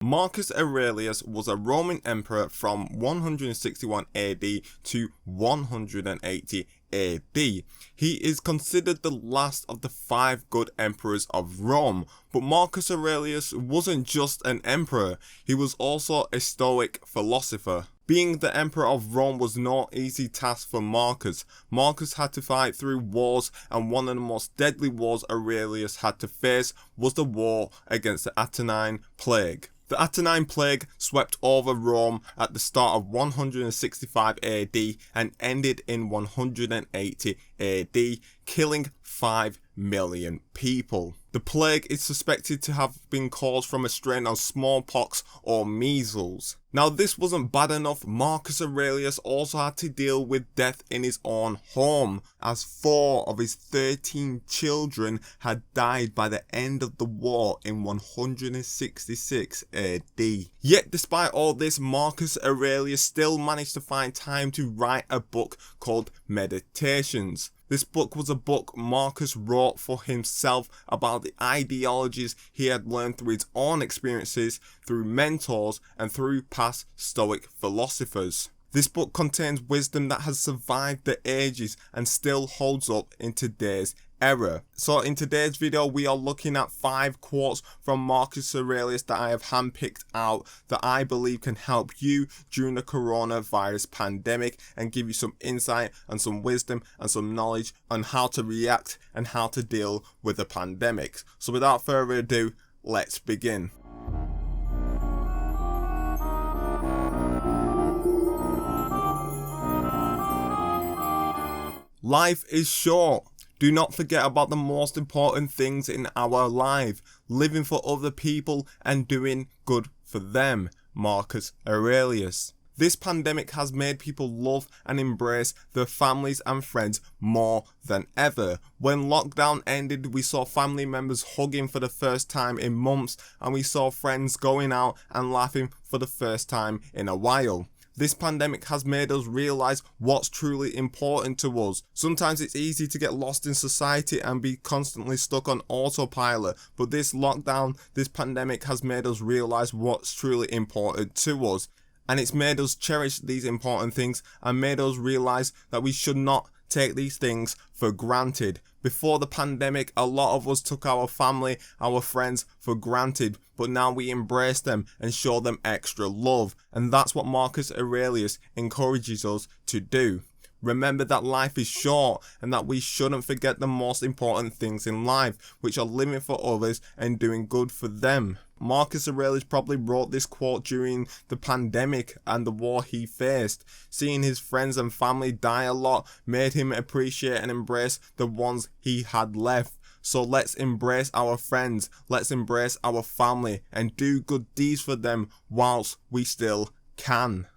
Marcus Aurelius was a Roman emperor from 161 AD to 180 AD. He is considered the last of the 5 good emperors of Rome, but Marcus Aurelius wasn't just an emperor, he was also a stoic philosopher. Being the emperor of Rome was no easy task for Marcus. Marcus had to fight through wars, and one of the most deadly wars Aurelius had to face was the war against the Antonine plague. The Antonine plague swept over Rome at the start of 165 AD and ended in 180 AD, killing 5 million people. The plague is suspected to have been caused from a strain of smallpox or measles. Now, this wasn't bad enough. Marcus Aurelius also had to deal with death in his own home, as 4 of his 13 children had died by the end of the war in 166 AD. Yet, despite all this, Marcus Aurelius still managed to find time to write a book called Meditations. This book was a book Marcus wrote for himself about the ideologies he had learned through his own experiences, through mentors, and through past Stoic philosophers. This book contains wisdom that has survived the ages and still holds up in today's era. So in today's video, we are looking at 5 quotes from Marcus Aurelius that I have handpicked out that I believe can help you during the coronavirus pandemic and give you some insight and some wisdom and some knowledge on how to react and how to deal with the pandemic. So without further ado, let's begin. Life is short. Do not forget about the most important things in our life, living for other people and doing good for them. Marcus Aurelius. This pandemic has made people love and embrace their families and friends more than ever. When lockdown ended, we saw family members hugging for the first time in months, and we saw friends going out and laughing for the first time in a while. This pandemic has made us realize what's truly important to us. Sometimes it's easy to get lost in society and be constantly stuck on autopilot, but this lockdown, this pandemic has made us realize what's truly important to us. And it's made us cherish these important things and made us realize that we should not take these things for granted. Before the pandemic, a lot of us took our family, our friends for granted, but now we embrace them and show them extra love. And that's what Marcus Aurelius encourages us to do. Remember that life is short and that we shouldn't forget the most important things in life, which are living for others and doing good for them. Marcus Aurelius probably wrote this quote during the pandemic and the war he faced. Seeing his friends and family die a lot made him appreciate and embrace the ones he had left. So let's embrace our friends, let's embrace our family and do good deeds for them whilst we still can.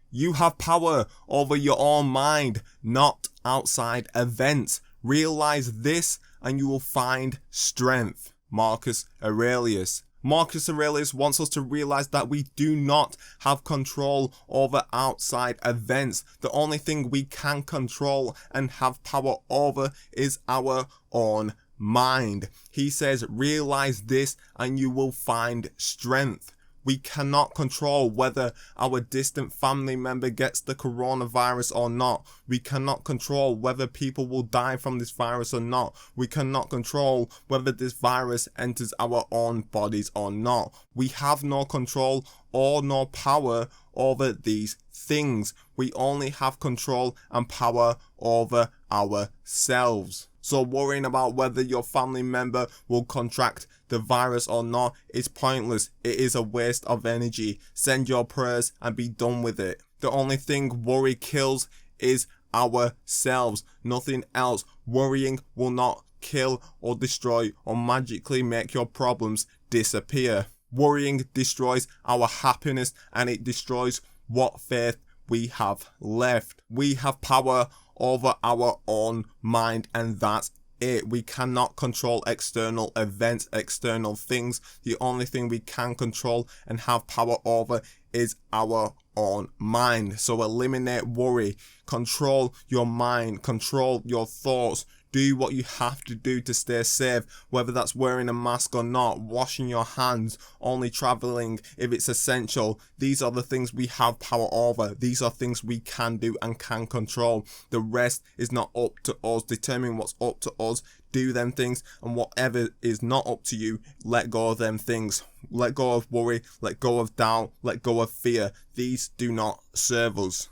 You have power over your own mind, not outside events. Realize this and you will find strength. Marcus Aurelius. Marcus Aurelius wants us to realize that we do not have control over outside events. The only thing we can control and have power over is our own mind. He says, realize this and you will find strength. We cannot control whether our distant family member gets the coronavirus or not. We cannot control whether people will die from this virus or not. We cannot control whether this virus enters our own bodies or not. We have no control or no power over these things. We only have control and power over ourselves. So worrying about whether your family member will contract the virus or not is pointless. It is a waste of energy. Send your prayers and be done with it. The only thing worry kills is ourselves, nothing else. Worrying will not kill or destroy or magically make your problems disappear. Worrying destroys our happiness and it destroys what faith we have left. We have power over our own mind and that's it. We cannot control external events, external things. The only thing we can control and have power over is our own mind. So eliminate worry, control your mind, control your thoughts. Do what you have to do to stay safe, whether that's wearing a mask or not, washing your hands, only traveling if it's essential. These are the things we have power over. These are things we can do and can control. The rest is not up to us. Determine what's up to us, do them things, and whatever is not up to you, let go of them things. Let go of worry, let go of doubt, let go of fear. These do not serve us.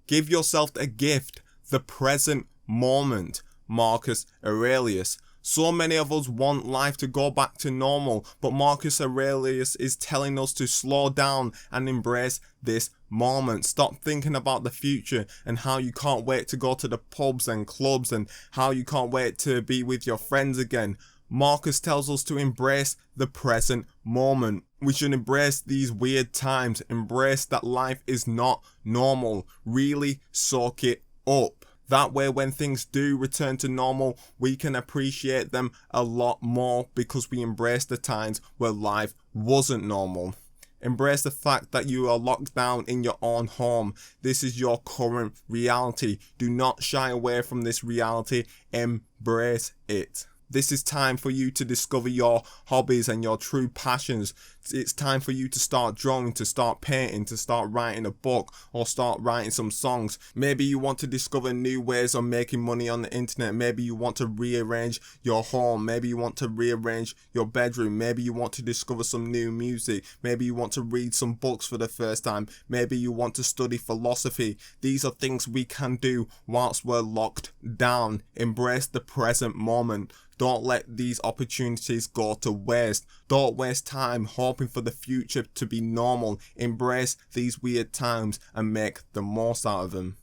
Give yourself a gift, the present moment. Marcus Aurelius. So many of us want life to go back to normal, but Marcus Aurelius is telling us to slow down and embrace this moment. Stop thinking about the future and how you can't wait to go to the pubs and clubs and how you can't wait to be with your friends again. Marcus tells us to embrace the present moment. We should embrace these weird times, embrace that life is not normal, really soak it up. That way when things do return to normal, we can appreciate them a lot more because we embrace the times where life wasn't normal. Embrace the fact that you are locked down in your own home. This is your current reality. Do not shy away from this reality. Embrace it. This is time for you to discover your hobbies and your true passions. It's time for you to start drawing, to start painting, to start writing a book, or start writing some songs. Maybe you want to discover new ways of making money on the internet. Maybe you want to rearrange your home. Maybe you want to rearrange your bedroom. Maybe you want to discover some new music. Maybe you want to read some books for the first time. Maybe you want to study philosophy. These are things we can do whilst we're locked down. Embrace the present moment. Don't let these opportunities go to waste. Don't waste time hoping for the future to be normal. Embrace these weird times and make the most out of them.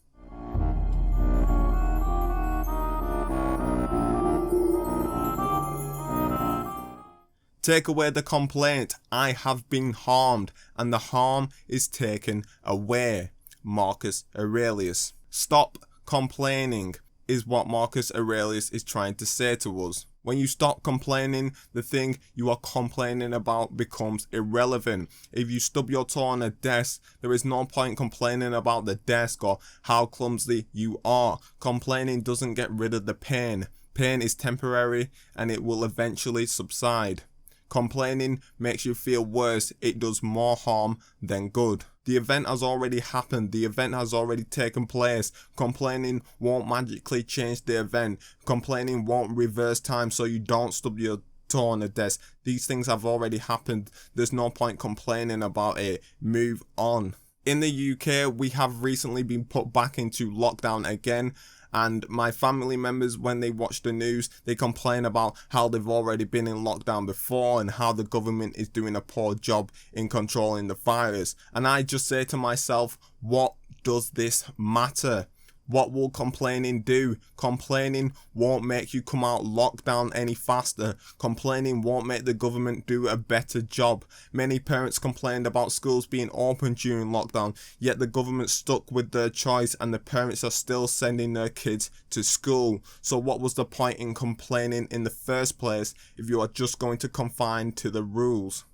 Take away the complaint. I have been harmed, and the harm is taken away. Marcus Aurelius. Stop complaining is what Marcus Aurelius is trying to say to us. When you stop complaining, the thing you are complaining about becomes irrelevant. If you stub your toe on a desk, there is no point complaining about the desk or how clumsy you are. Complaining doesn't get rid of the pain. Pain is temporary and it will eventually subside. Complaining makes you feel worse. It does more harm than good. The event has already happened. The event has already taken place. Complaining won't magically change the event. Complaining won't reverse time so you don't stub your toe on the desk. These things have already happened. There's no point complaining about it. Move on. In the UK, we have recently been put back into lockdown again. And my family members, when they watch the news, they complain about how they've already been in lockdown before and how the government is doing a poor job in controlling the virus. And I just say to myself, what does this matter? What will complaining do? Complaining won't make you come out lockdown any faster. Complaining won't make the government do a better job. Many parents complained about schools being open during lockdown, yet the government stuck with their choice and the parents are still sending their kids to school. So what was the point in complaining in the first place if you are just going to confine to the rules?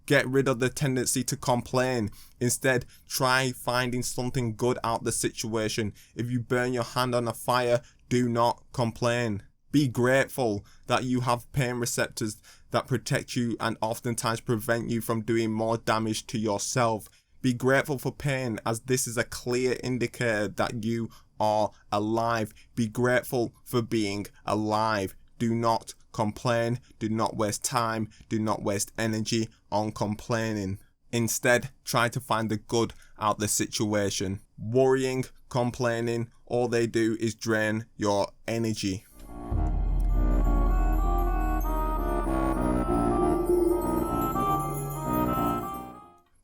Get rid of the tendency to complain. Instead, try finding something good out the situation. If you burn your hand on a fire, do not complain. Be grateful that you have pain receptors that protect you and oftentimes prevent you from doing more damage to yourself. Be grateful for pain, as this is a clear indicator that you are alive. Be grateful for being alive. Do not complain. Do not waste time. Do not waste energy on complaining. Instead, try to find the good out the situation. Worrying, complaining, all they do is drain your energy.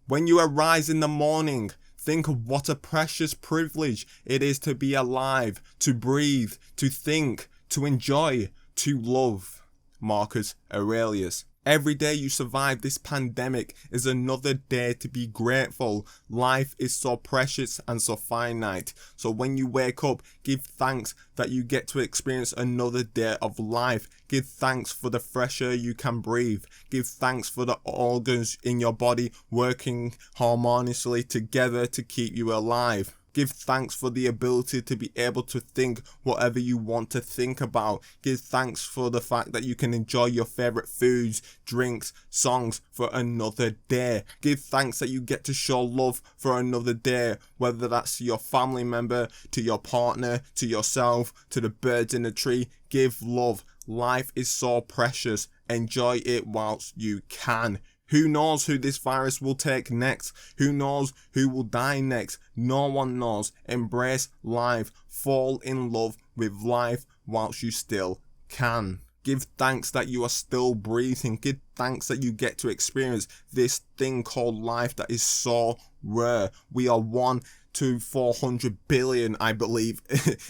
When you arise in the morning, think of what a precious privilege it is to be alive, to breathe, to think, to enjoy, to love. Marcus Aurelius. Every day you survive this pandemic is another day to be grateful. Life is so precious and so finite. So when you wake up, give thanks that you get to experience another day of life. Give thanks for the fresh air you can breathe. Give thanks for the organs in your body working harmoniously together to keep you alive. Give thanks for the ability to be able to think whatever you want to think about. Give thanks for the fact that you can enjoy your favorite foods, drinks, songs for another day. Give thanks that you get to show love for another day, whether that's to your family member, to your partner, to yourself, to the birds in the tree. Give love. Life is so precious. Enjoy it whilst you can. Who knows who this virus will take next? Who knows who will die next? No one knows. Embrace life. Fall in love with life whilst you still can. Give thanks that you are still breathing. Give thanks that you get to experience this thing called life that is so rare. We are 1 to 400 billion, I believe,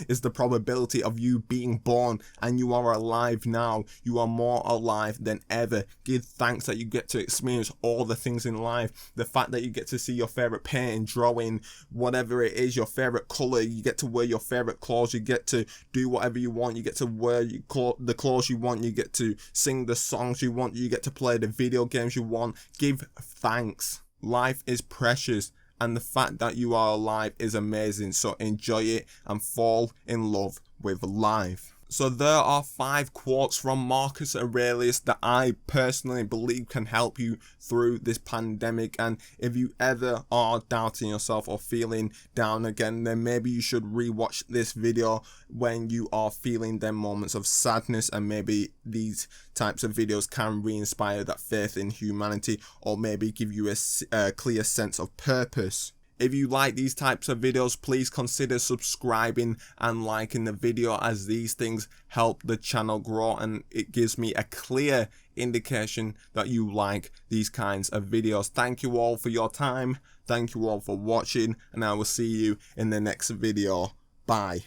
is the probability of you being born, and you are alive now. You are more alive than ever. Give thanks that you get to experience all the things in life. The fact that you get to see your favorite painting, drawing, whatever it is, your favorite color. You get to wear your favorite clothes. You get to do whatever you want. You get to wear the clothes you want. You get to sing the songs you want. You get to play the video games you want. Give thanks. Life is precious. And the fact that you are alive is amazing. So enjoy it and fall in love with life. So there are 5 quotes from Marcus Aurelius that I personally believe can help you through this pandemic. And if you ever are doubting yourself or feeling down again, then maybe you should rewatch this video when you are feeling them moments of sadness, and maybe these types of videos can re-inspire that faith in humanity, or maybe give you a clear sense of purpose. If you like these types of videos, please consider subscribing and liking the video, as these things help the channel grow and it gives me a clear indication that you like these kinds of videos. Thank you all for your time. Thank you all for watching, and I will see you in the next video. Bye.